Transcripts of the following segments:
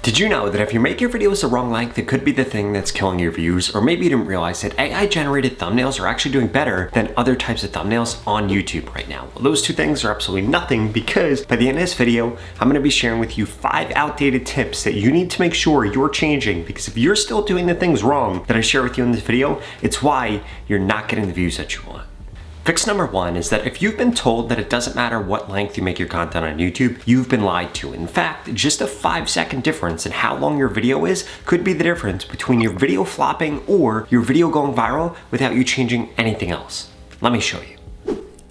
Did you know that if you make your videos the wrong length, it could be the thing that's killing your views? Or maybe you didn't realize that AI-generated thumbnails are actually doing better than other types of thumbnails on YouTube right now. Well, those two things are absolutely nothing, because by the end of this video, I'm gonna be sharing with you 5 outdated tips that you need to make sure you're changing, because if you're still doing the things wrong that I share with you in this video, it's why you're not getting the views that you want. Fix number 1 is that if you've been told that it doesn't matter what length you make your content on YouTube, you've been lied to. In fact, just a 5-second difference in how long your video is could be the difference between your video flopping or your video going viral without you changing anything else. Let me show you.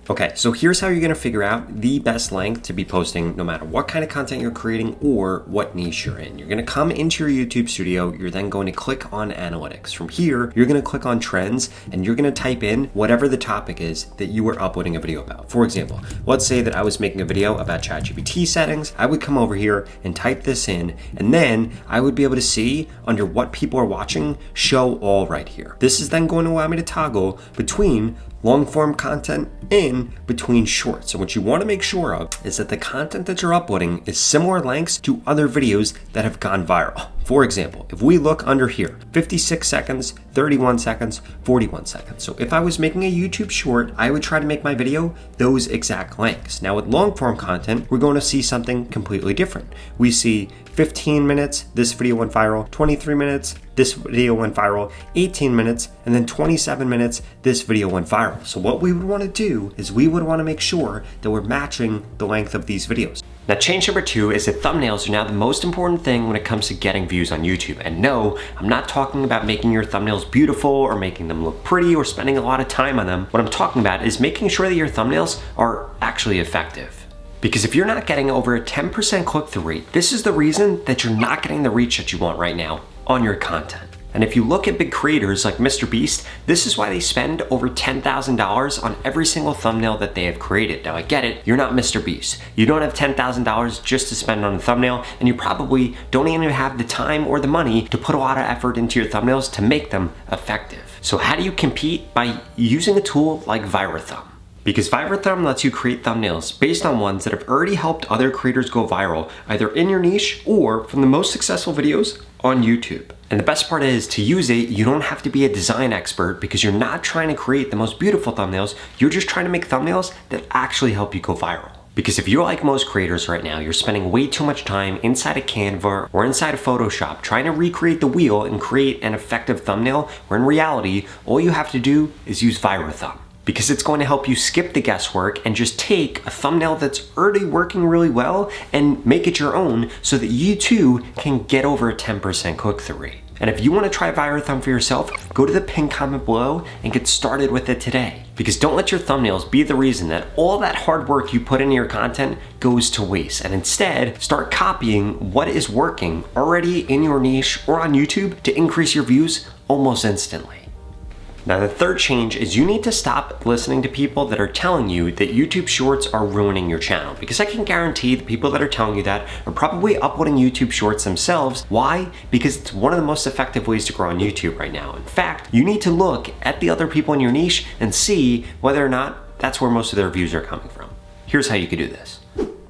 Okay, so here's how you're gonna figure out the best length to be posting no matter what kind of content you're creating or what niche you're in. You're gonna come into your YouTube studio, you're then going to click on analytics. From here, you're gonna click on trends and you're gonna type in whatever the topic is that you were uploading a video about. For example, let's say that I was making a video about ChatGPT settings. I would come over here and type this in, and then I would be able to see under what people are watching, show all right here. This is then going to allow me to toggle between long form content in between shorts. And what you want to make sure of is that the content that you're uploading is similar lengths to other videos that have gone viral. For example, if we look under here, 56 seconds, 31 seconds, 41 seconds. So if I was making a YouTube short, I would try to make my video those exact lengths. Now with long form content, we're going to see something completely different. We see 15 minutes, this video went viral, 23 minutes, this video went viral, 18 minutes, and then 27 minutes, this video went viral. So what we would want to do is we would want to make sure that we're matching the length of these videos. Now, change number 2 is that thumbnails are now the most important thing when it comes to getting views on YouTube. And no, I'm not talking about making your thumbnails beautiful or making them look pretty or spending a lot of time on them. What I'm talking about is making sure that your thumbnails are actually effective. Because if you're not getting over a 10% click-through rate, this is the reason that you're not getting the reach that you want right now on your content. And if you look at big creators like Mr. Beast, this is why they spend over $10,000 on every single thumbnail that they have created. Now I get it, you're not Mr. Beast. You don't have $10,000 just to spend on a thumbnail, and you probably don't even have the time or the money to put a lot of effort into your thumbnails to make them effective. So how do you compete? By using a tool like ViraThumb. Because ViraThumb lets you create thumbnails based on ones that have already helped other creators go viral, either in your niche or from the most successful videos on YouTube. And the best part is, to use it, you don't have to be a design expert, because you're not trying to create the most beautiful thumbnails, you're just trying to make thumbnails that actually help you go viral. Because if you're like most creators right now, you're spending way too much time inside of Canva or inside of Photoshop trying to recreate the wheel and create an effective thumbnail, where in reality, all you have to do is use ViraThumb. Because it's going to help you skip the guesswork and just take a thumbnail that's already working really well and make it your own, so that you too can get over a 10% click-through rate. And if you want to try ViraThumb for yourself, go to the pinned comment below and get started with it today. Because don't let your thumbnails be the reason that all that hard work you put into your content goes to waste. And instead, start copying what is working already in your niche or on YouTube to increase your views almost instantly. Now, the third change is you need to stop listening to people that are telling you that YouTube Shorts are ruining your channel. Because I can guarantee the people that are telling you that are probably uploading YouTube Shorts themselves. Why? Because it's one of the most effective ways to grow on YouTube right now. In fact, you need to look at the other people in your niche and see whether or not that's where most of their views are coming from. Here's how you can do this.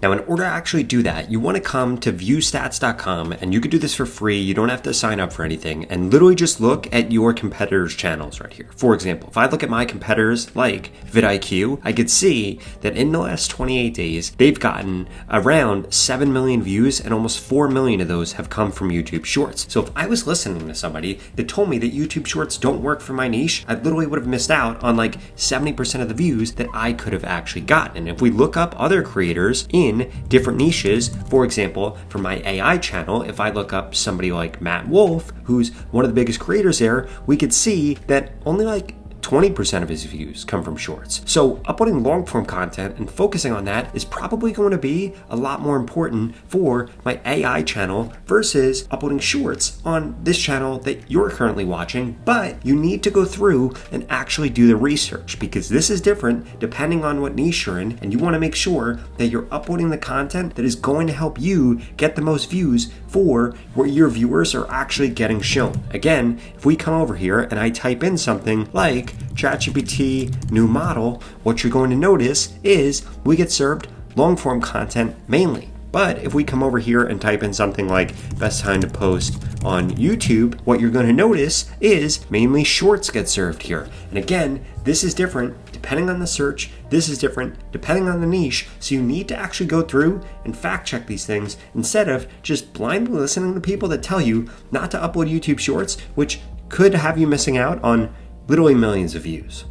Now, in order to actually do that, you want to come to viewstats.com, and you can do this for free. You don't have to sign up for anything, and literally just look at your competitors' channels right here. For example, if I look at my competitors like vidIQ, I could see that in the last 28 days, they've gotten around 7 million views, and almost 4 million of those have come from YouTube Shorts. So if I was listening to somebody that told me that YouTube Shorts don't work for my niche, I literally would have missed out on like 70% of the views that I could have actually gotten. And if we look up other creators in different niches, for example, for my AI channel, if I look up somebody like Matt Wolf, who's one of the biggest creators there, we could see that only like 20% of his views come from shorts. So uploading long form content and focusing on that is probably going to be a lot more important for my AI channel versus uploading shorts on this channel that you're currently watching. But you need to go through and actually do the research, because this is different depending on what niche you're in, and you want to make sure that you're uploading the content that is going to help you get the most views for where your viewers are actually getting shown. Again, if we come over here and I type in something like ChatGPT new model, what you're going to notice is we get served long form content mainly. But if we come over here and type in something like best time to post on YouTube, what you're going to notice is mainly shorts get served here. And again, this is different depending on the search. This is different depending on the niche. So you need to actually go through and fact check these things instead of just blindly listening to people that tell you not to upload YouTube shorts, which could have you missing out on literally millions of views.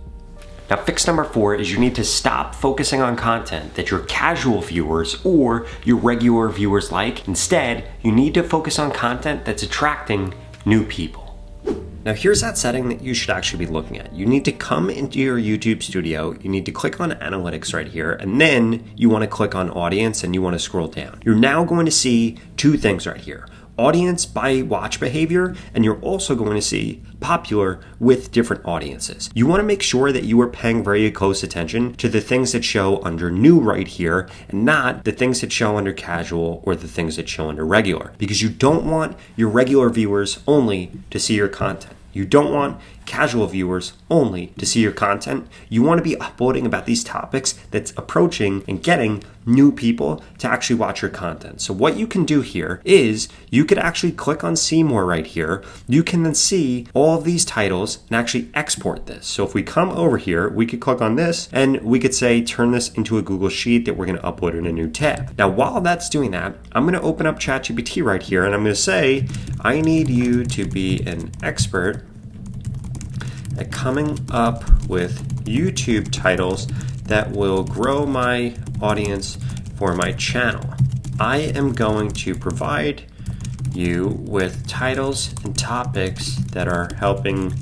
Now, fix number 4 is you need to stop focusing on content that your casual viewers or your regular viewers like. Instead, you need to focus on content that's attracting new people. Now, here's that setting that you should actually be looking at. You need to come into your YouTube studio, you need to click on analytics right here, and then you want to click on audience and you want to scroll down. You're now going to see 2 things right here. Audience by watch behavior, and you're also going to see popular with different audiences. You want to make sure that you are paying very close attention to the things that show under new right here and not the things that show under casual or the things that show under regular, because you don't want your regular viewers only to see your content. You don't want casual viewers only to see your content. You want to be uploading about these topics that's approaching and getting new people to actually watch your content. So what you can do here is you could actually click on see more right here. You can then see all of these titles and actually export this. So if we come over here, we could click on this and we could say turn this into a Google Sheet that we're going to upload in a new tab. Now, while that's doing that, I'm going to open up ChatGPT right here and I'm going to say, I need you to be an expert at coming up with YouTube titles that will grow my audience for my channel. I am going to provide you with titles and topics that are helping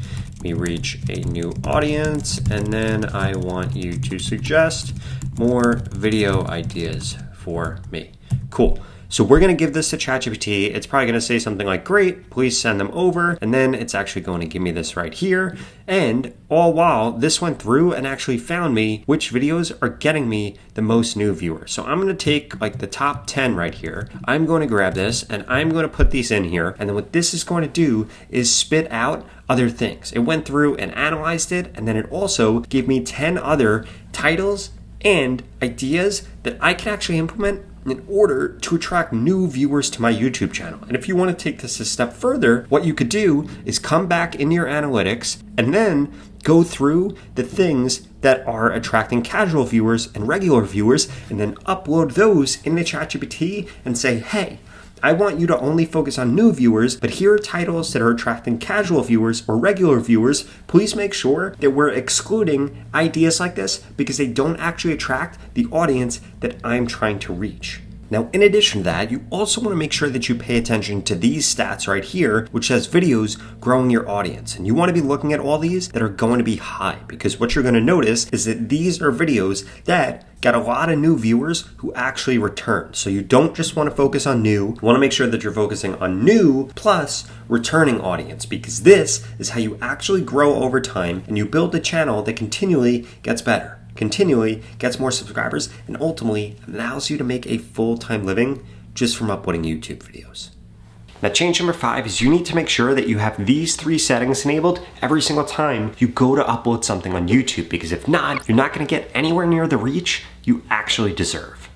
me reach a new audience, and then I want you to suggest more video ideas for me. Cool. So we're going to give this to ChatGPT. It's probably going to say something like, great, please send them over. And then it's actually going to give me this right here. And all while this went through and actually found me which videos are getting me the most new viewers. So I'm going to take like the top 10 right here. I'm going to grab this and I'm going to put these in here. And then what this is going to do is spit out other things. It went through and analyzed it. And then it also gave me 10 other titles and ideas that I can actually implement in order to attract new viewers to my YouTube channel. And if you want to take this a step further, what you could do is come back into your analytics and then go through the things that are attracting casual viewers and regular viewers and then upload those into ChatGPT and say, hey, I want you to only focus on new viewers, but here are titles that are attracting casual viewers or regular viewers. Please make sure that we're excluding ideas like this because they don't actually attract the audience that I'm trying to reach. Now, in addition to that, you also want to make sure that you pay attention to these stats right here, which says videos growing your audience. And you want to be looking at all these that are going to be high, because what you're going to notice is that these are videos that got a lot of new viewers who actually return. So you don't just want to focus on new. You want to make sure that you're focusing on new plus returning audience, because this is how you actually grow over time and you build a channel that continually gets better, continually gets more subscribers, and ultimately allows you to make a full-time living just from uploading YouTube videos. Now, change number 5 is you need to make sure that you have these 3 settings enabled every single time you go to upload something on YouTube, because if not, you're not going to get anywhere near the reach you actually deserve.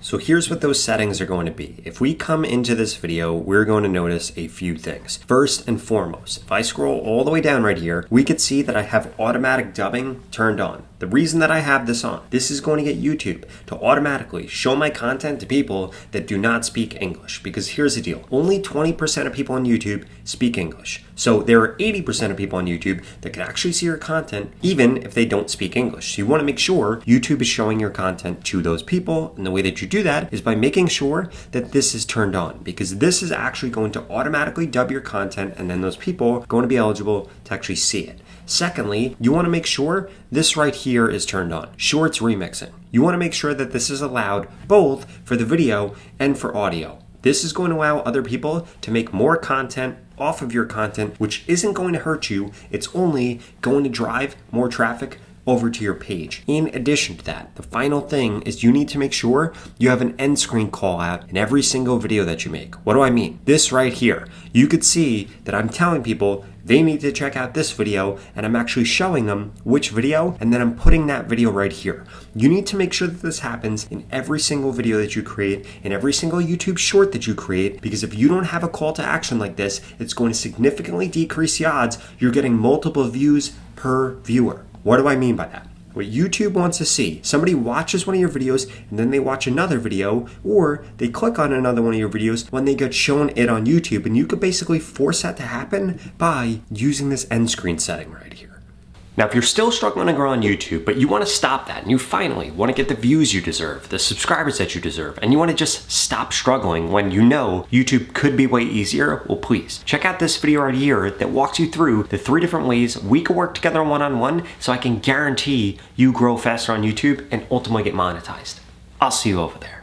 So here's what those settings are going to be. If we come into this video, we're going to notice a few things. First and foremost, if I scroll all the way down right here, we could see that I have automatic dubbing turned on. The reason that I have this on, this is going to get YouTube to automatically show my content to people that do not speak English. Because here's the deal, only 20% of people on YouTube speak English. So there are 80% of people on YouTube that can actually see your content even if they don't speak English. So you want to make sure YouTube is showing your content to those people. And the way that you do that is by making sure that this is turned on, because this is actually going to automatically dub your content, and then those people are going to be eligible to actually see it. Secondly, you want to make sure this right here is turned on, shorts remixing. You want to make sure that this is allowed both for the video and for audio. This is going to allow other people to make more content off of your content, which isn't going to hurt you. It's only going to drive more traffic over to your page. In addition to that, the final thing is you need to make sure you have an end screen call out in every single video that you make. What do I mean? This right here. You could see that I'm telling people, they need to check out this video, and I'm actually showing them which video, and then I'm putting that video right here. You need to make sure that this happens in every single video that you create, in every single YouTube short that you create, because if you don't have a call to action like this, it's going to significantly decrease the odds you're getting multiple views per viewer. What do I mean by that? What YouTube wants to see, somebody watches one of your videos and then they watch another video, or they click on another one of your videos when they get shown it on YouTube, and you could basically force that to happen by using this end screen setting right here. Now, if you're still struggling to grow on YouTube, but you want to stop that and you finally want to get the views you deserve, the subscribers that you deserve, and you want to just stop struggling when you know YouTube could be way easier, well, please check out this video right here that walks you through the 3 different ways we can work together one-on-one so I can guarantee you grow faster on YouTube and ultimately get monetized. I'll see you over there.